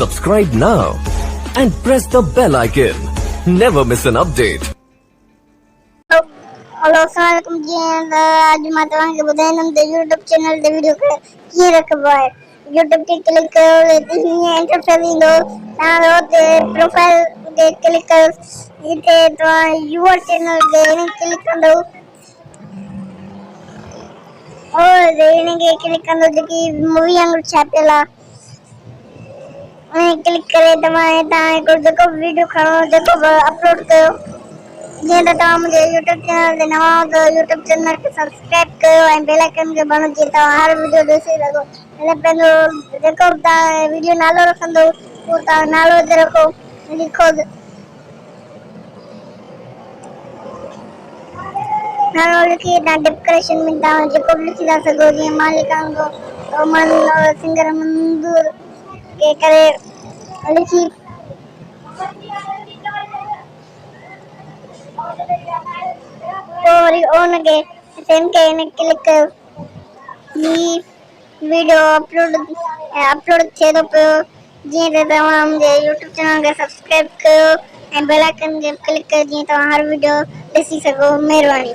Subscribe now and press the bell icon. Never miss an update. Hello अस्सलाम वालेकुम जी। आज मैं तव्हांखे ॿुधाईंदुमि त यूट्यूब चैनल ते वीडियो कीअं रखिबो आहे। यूट्यूब ते क्लिक कयो त हीअं इंटरफेस ईंदो। तव्हां हुते प्रोफाइल ते क्लिक कयो, हिते तव्हां यूअर चैनल ते क्लिक कंदो और इनखे क्लिक कंदो जेकी मूवी वांगुरु छापियल आहे उन क्लिक करे तव्हां हितां हिकिड़ो जेको वीडियो खणो जेको अपलोड कयो। जीअं त तव्हां मुंहिंजे यूट्यूब चैनल ते नवां आहियो त यूट्यूब चैनल खे सब्सक्राइब कयो ऐं बेल आइकन खे बंदि जीअं तव्हां हर वीडियो ॾिसी सघो। हिन पंहिंजो जेको बि तव्हां वीडियो नालो रखंदो उहो तव्हां नालो हिते रखो, लिखो नालो लिखी तव्हां डिस्क्रिप्शन में तव्हां जेको बि लिखी था सघो। जीअं मां लिखां थो ओमन सिंगर मंदूर के करे लिखी और उनके सेम के इन क्लिक कयो। ही वीडियो अपलोड थिए थो पियो। जीअं त तव्हां मुंहिंजे यूट्यूब चैनल खे सब्सक्राइब कयो ऐं बेल आइकन खे क्लिक कयो जीअं तव्हां हर वीडियो ॾिसी सघो। महिरबानी।